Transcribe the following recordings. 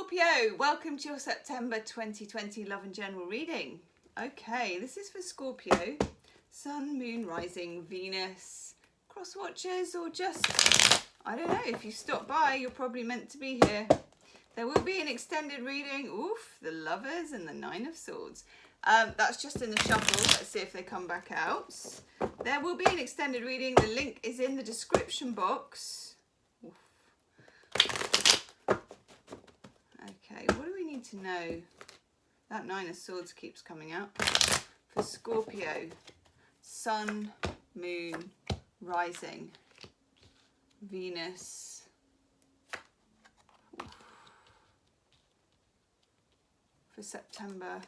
Scorpio, welcome to your September 2020 Love and General reading. Okay, this is for Scorpio, Sun, Moon, Rising, Venus, cross watchers, or just, I don't know, if you stop by, you're probably meant to be here. There will be an extended reading. Oof, the Lovers and the Nine of Swords. That's just in the shuffle. Let's see if they come back out. There will be an extended reading. The link is in the description box. Oof. Okay, what do we need to know? That Nine of Swords keeps coming out. For Scorpio, Sun, Moon, Rising, Venus. Oof. For September.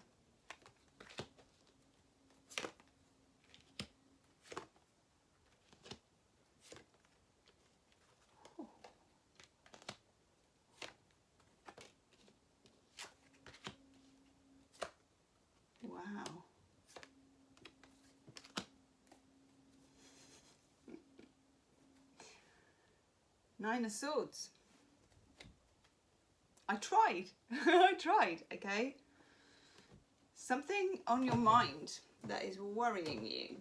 Wow. Nine of Swords. I tried. I tried, okay? Something on your mind that is worrying you.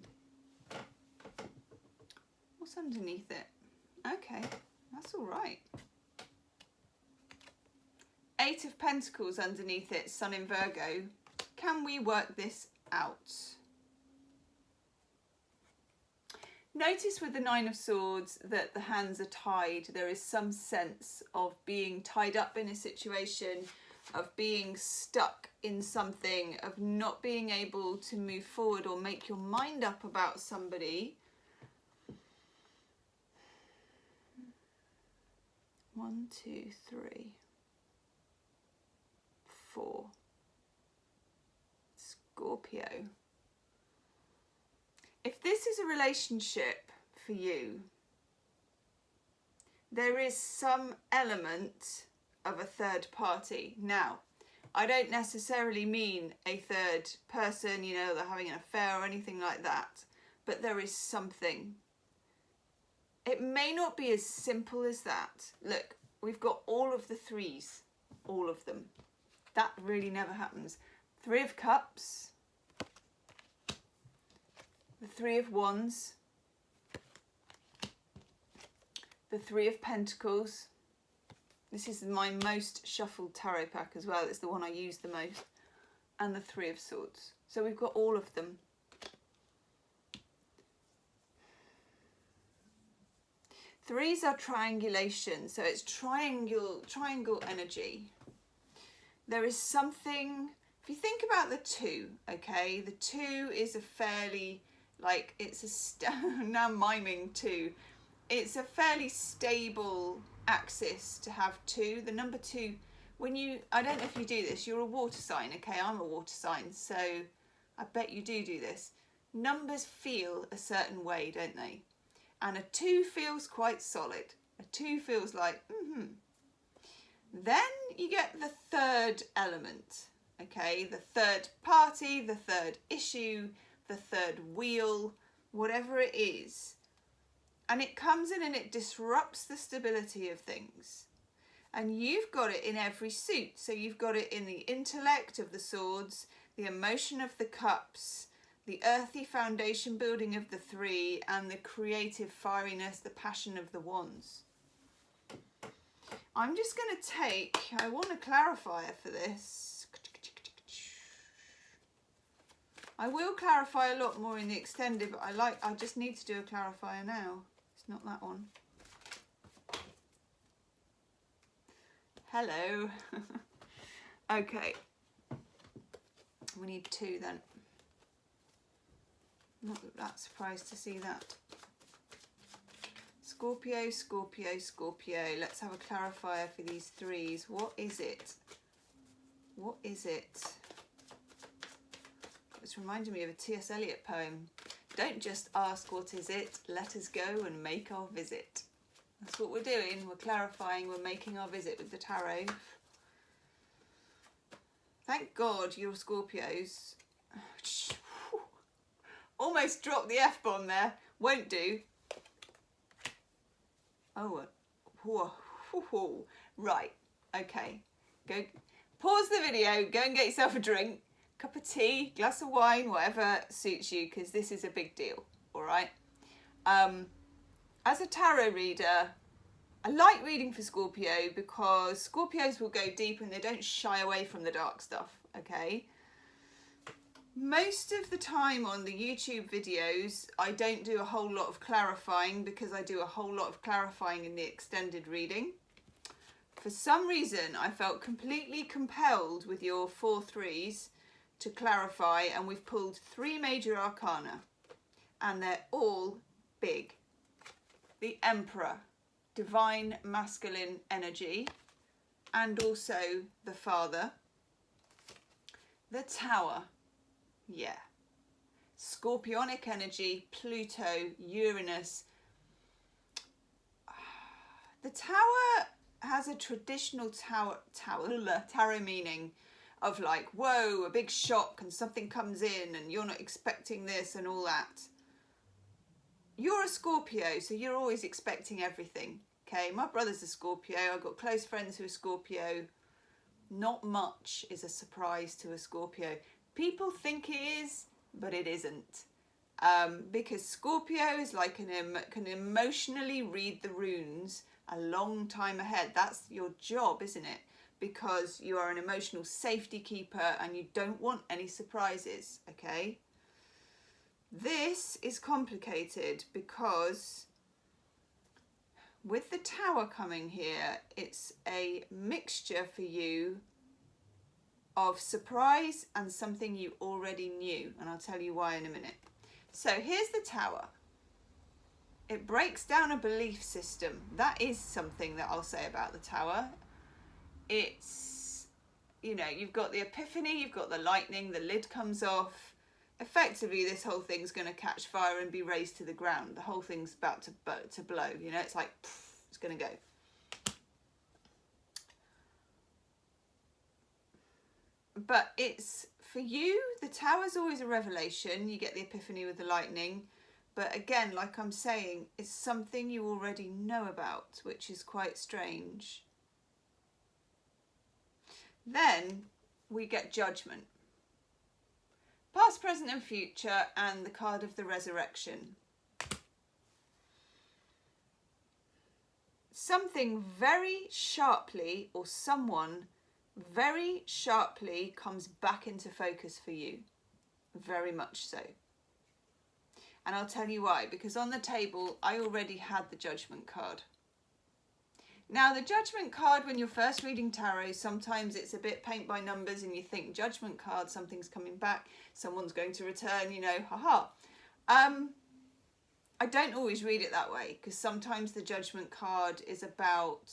What's underneath it? Okay, that's all right. Eight of Pentacles underneath it, Sun in Virgo. Can we work this out? Notice with the Nine of Swords that the hands are tied. There is some sense of being tied up in a situation, of being stuck in something, of not being able to move forward or make your mind up about somebody. 1, 2, 3, 4. Scorpio. If this is a relationship for you, there is some element of a third party. Now, I don't necessarily mean a third person, you know, they're having an affair or anything like that, but there is something. It may not be as simple as that. Look, we've got all of the threes, all of them. That really never happens. Three of Cups, the Three of Wands, the Three of Pentacles. This is my most shuffled tarot pack as well. It's the one I use the most. And the Three of Swords. So we've got all of them. Threes are triangulation, so it's triangle energy. There is something, if you think about the two, okay, the two is a fairly, like, it's a, now I'm miming two, it's a fairly stable axis to have two. The number two, when you, I don't know if you do this, you're a water sign, okay, I'm a water sign, so I bet you do this. Numbers feel a certain way, don't they? And a two feels quite solid. A two feels like, Then you get the third element, okay? The third party, the third issue, the third wheel, whatever it is. And it comes in and it disrupts the stability of things. And you've got it in every suit. So you've got it in the intellect of the swords, the emotion of the cups, the earthy foundation building of the three, and the creative fieriness, the passion of the wands. I'm just going to take, I want a clarifier for this. I will clarify a lot more in the extended, but I just need to do a clarifier now. It's not that one. Hello. Okay. We need two then. Not that surprised to see that. Scorpio, Scorpio, Scorpio. Let's have a clarifier for these threes. What is it? What is it? It's reminding me of a T.S. Eliot poem. Don't just ask what is it, let us go and make our visit. That's what we're doing. We're clarifying, we're making our visit with the tarot. Thank God you're Scorpios. Almost dropped the F-bomb there. Won't do. Oh, right. Okay. Go pause the video, go and get yourself a drink, cup of tea, glass of wine, whatever suits you, because this is a big deal, all right? As a tarot reader, I like reading for Scorpio because Scorpios will go deep and they don't shy away from the dark stuff, okay? Most of the time on the YouTube videos, I don't do a whole lot of clarifying because I do a whole lot of clarifying in the extended reading. For some reason, I felt completely compelled with your 4-3s to clarify, and we've pulled 3 major arcana, and they're all big. The Emperor, divine masculine energy, and also the Father. The Tower, yeah. Scorpionic energy, Pluto, Uranus. The Tower has a traditional tarot meaning of like, whoa, a big shock and something comes in and you're not expecting this and all that. You're a Scorpio, so you're always expecting everything. Okay, my brother's a Scorpio. I've got close friends who are Scorpio. Not much is a surprise to a Scorpio. People think it is, but it isn't. Because Scorpio is like can emotionally read the runes a long time ahead. That's your job, isn't it? Because you are an emotional safety keeper and you don't want any surprises, okay? This is complicated because with the Tower coming here, it's a mixture for you of surprise and something you already knew, and I'll tell you why in a minute. So here's the Tower. It breaks down a belief system. That is something that I'll say about the Tower. It's, you know, you've got the epiphany, you've got the lightning, the lid comes off. Effectively, this whole thing's going to catch fire and be razed to the ground. The whole thing's about to blow, you know, it's like, poof, it's going to go. But it's, for you, the Tower's always a revelation. You get the epiphany with the lightning. But again, like I'm saying, it's something you already know about, which is quite strange. Then we get Judgment. Past, present and future, and the card of the resurrection. Something very sharply, or someone very sharply comes back into focus for you. Very much so. And I'll tell you why. Because on the table, I already had the Judgment card. Now, the Judgment card, when you're first reading tarot, sometimes it's a bit paint by numbers and you think, Judgment card, something's coming back, someone's going to return, you know, haha. I don't always read it that way, because sometimes the Judgment card is about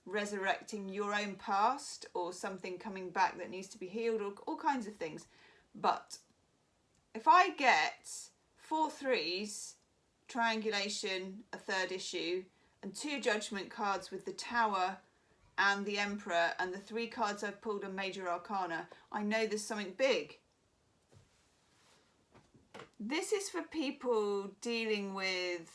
resurrecting your own past or something coming back that needs to be healed, or all kinds of things. But if I get 4-3s, triangulation, a third issue, and 2 Judgment cards with the Tower and the Emperor, and the 3 cards I've pulled on Major Arcana, I know there's something big. This is for people dealing with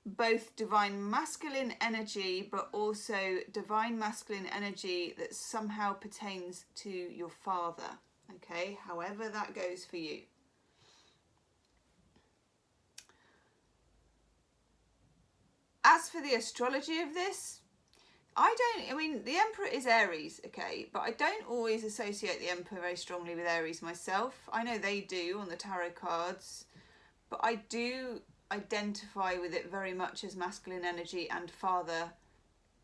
both divine masculine energy, but also divine masculine energy that somehow pertains to your father, okay? However that goes for you. As for the astrology of this, I mean, the Emperor is Aries, okay, but I don't always associate the Emperor very strongly with Aries myself. I know they do on the tarot cards, but I do identify with it very much as masculine energy and father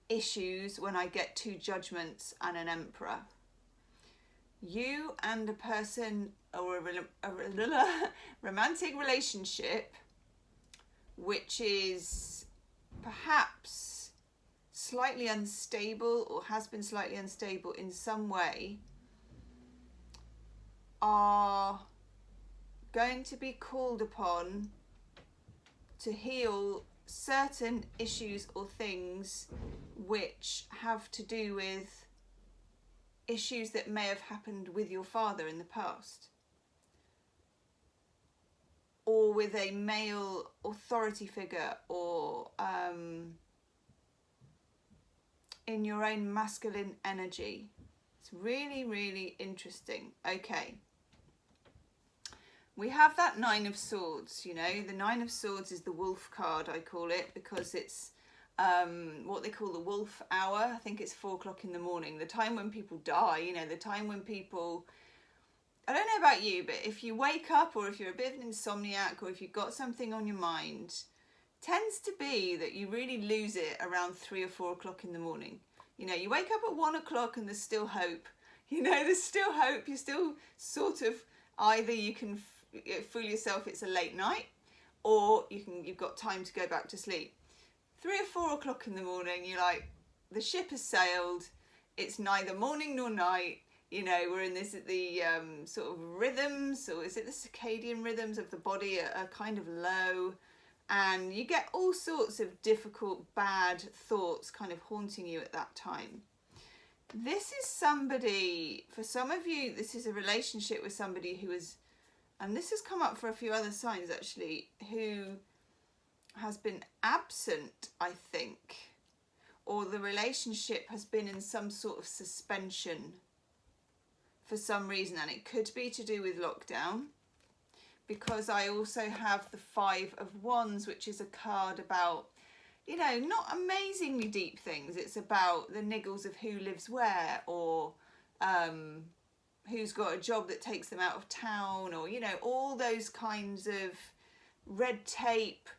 issues when I get 2 Judgments and an Emperor. You and a person, or a romantic relationship, which is perhaps slightly unstable or has been slightly unstable in some way, are going to be called upon to heal certain issues or things which have to do with issues that may have happened with your father in the past, or with a male authority figure, or in your own masculine energy. It's really, really interesting. Okay. We have that Nine of Swords, you know. The Nine of Swords is the wolf card, I call it, because it's what they call the wolf hour. I think it's 4 o'clock in the morning, the time when people die, you know, the time when people, I don't know about you, but if you wake up, or if you're a bit of an insomniac, or if you've got something on your mind, tends to be that you really lose it around 3 or 4 o'clock in the morning. You know, you wake up at 1 o'clock and there's still hope. You know, there's still hope. You're still sort of, either you can fool yourself it's a late night, or you've got time to go back to sleep. 3 or 4 o'clock in the morning, you're like, the ship has sailed. It's neither morning nor night. You know, we're in the sort of rhythms, or is it the circadian rhythms of the body are kind of low, and you get all sorts of difficult, bad thoughts kind of haunting you at that time. This is somebody, for some of you, this is a relationship with somebody who is, and this has come up for a few other signs actually, who has been absent, I think, or the relationship has been in some sort of suspension for some reason, and it could be to do with lockdown, because I also have the Five of Wands, which is a card about, you know, not amazingly deep things. It's about the niggles of who lives where, or who's got a job that takes them out of town, or, you know, all those kinds of red tape,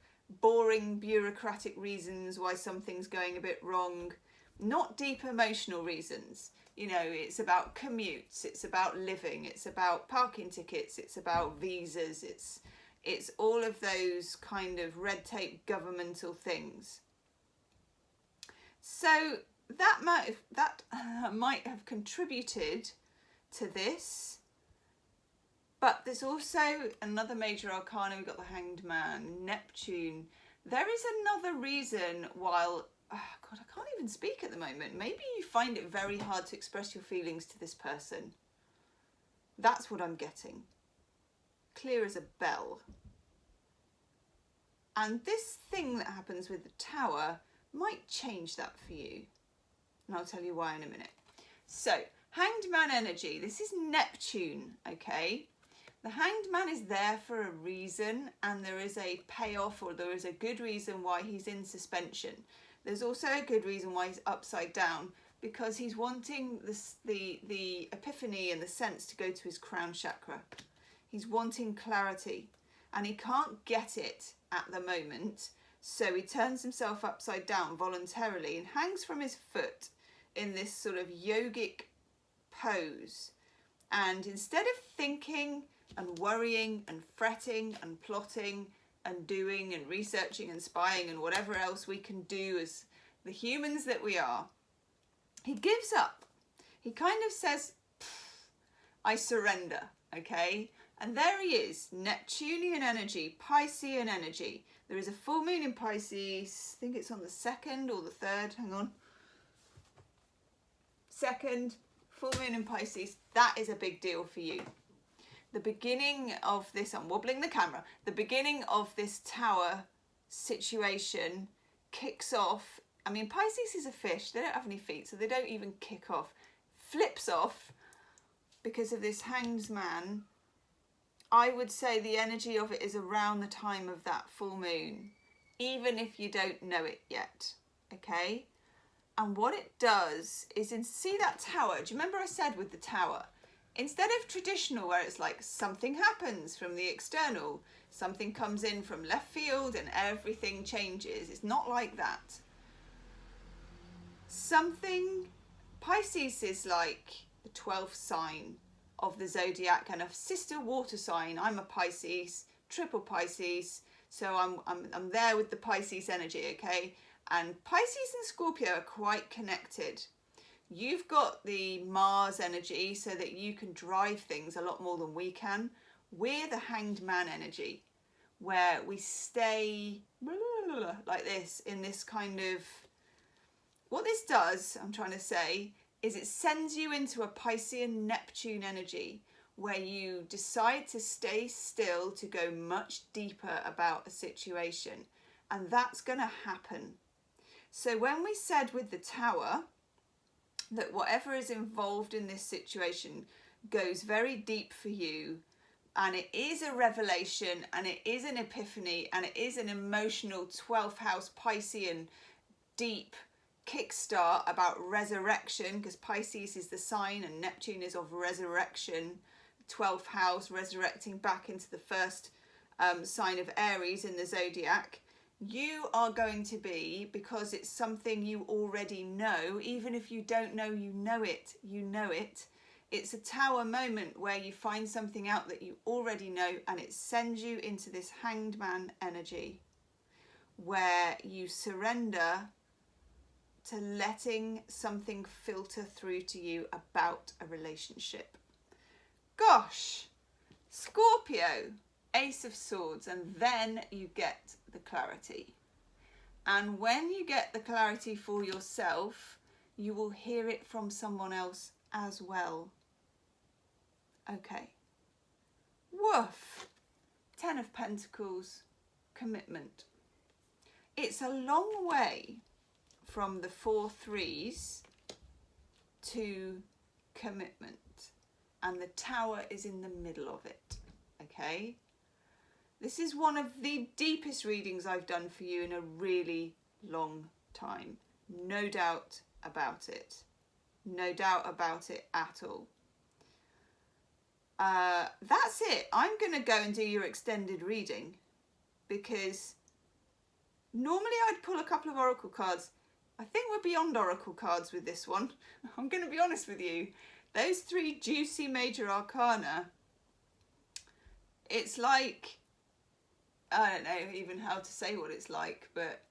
boring bureaucratic reasons why something's going a bit wrong, not deep emotional reasons. You know, it's about commutes, it's about living, it's about parking tickets, it's about visas, it's all of those kind of red tape governmental things. So that might have contributed to this. But there's also another major arcana. We've got the Hanged Man, Neptune. There is another reason why, God, I can't even speak at the moment. Maybe you find it very hard to express your feelings to this person. That's what I'm getting. Clear as a bell. And this thing that happens with the Tower might change that for you. And I'll tell you why in a minute. So, Hanged Man energy. This is Neptune, okay? The Hanged Man is there for a reason, and there is a payoff, or there is a good reason why he's in suspension. There's also a good reason why he's upside down, because he's wanting the epiphany and the sense to go to his crown chakra. He's wanting clarity, and he can't get it at the moment, so he turns himself upside down voluntarily and hangs from his foot in this sort of yogic pose. And instead of thinking and worrying and fretting and plotting and doing and researching and spying and whatever else we can do as the humans that we are, he gives up. He kind of says, I surrender, okay? And there he is, Neptunian energy, Piscean energy. There is a full moon in Pisces. I think it's on the 2nd or the 3rd. Hang on. 2nd, full moon in Pisces. That is a big deal for you. The beginning of this, I'm wobbling the camera, the beginning of this Tower situation kicks off. I mean, Pisces is a fish. They don't have any feet, so they don't even kick off. Flips off because of this Hanged Man. I would say the energy of it is around the time of that full moon, even if you don't know it yet, okay? And what it does is, see that Tower? Do you remember I said with the Tower, instead of traditional where it's like something happens from the external, something comes in from left field and everything changes, it's not like that. Pisces is like the 12th sign of the zodiac and a sister water sign. I'm a Pisces, triple Pisces, so I'm there with the Pisces energy, okay? And Pisces and Scorpio are quite connected. You've got the Mars energy so that you can drive things a lot more than we can. We're the Hanged Man energy, where we stay like this, in this kind of, what this does, I'm trying to say, is it sends you into a Piscean Neptune energy where you decide to stay still to go much deeper about a situation. And that's going to happen. So when we said with the Tower, that whatever is involved in this situation goes very deep for you, and it is a revelation, and it is an epiphany, and it is an emotional 12th house Piscean deep kickstart about resurrection, because Pisces is the sign and Neptune is of resurrection. 12th house, resurrecting back into the first sign of Aries in the zodiac. You are going to be, because it's something you already know, even if you don't know, you know it, it's a tower moment where you find something out that you already know, and it sends you into this hanged man energy where you surrender to letting something filter through to you about a relationship. Gosh, Scorpio, Ace of Swords, and then you get the clarity. And when you get the clarity for yourself, you will hear it from someone else as well. Okay. Woof. 10 of Pentacles, commitment. It's a long way from the 4 threes to commitment, and the Tower is in the middle of it. Okay. This is one of the deepest readings I've done for you in a really long time. No doubt about it. No doubt about it at all. That's it. I'm going to go and do your extended reading, because normally I'd pull a couple of oracle cards. I think we're beyond oracle cards with this one. I'm going to be honest with you. Those 3 juicy major arcana, it's like, I don't know even how to say what it's like, but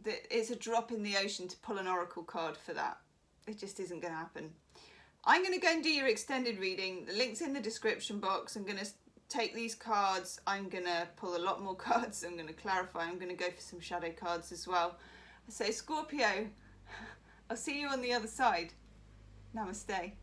it's a drop in the ocean to pull an oracle card for that. It just isn't going to happen. I'm going to go and do your extended reading. The link's in the description box. I'm going to take these cards. I'm going to pull a lot more cards. I'm going to clarify. I'm going to go for some shadow cards as well. So Scorpio, I'll see you on the other side. Namaste.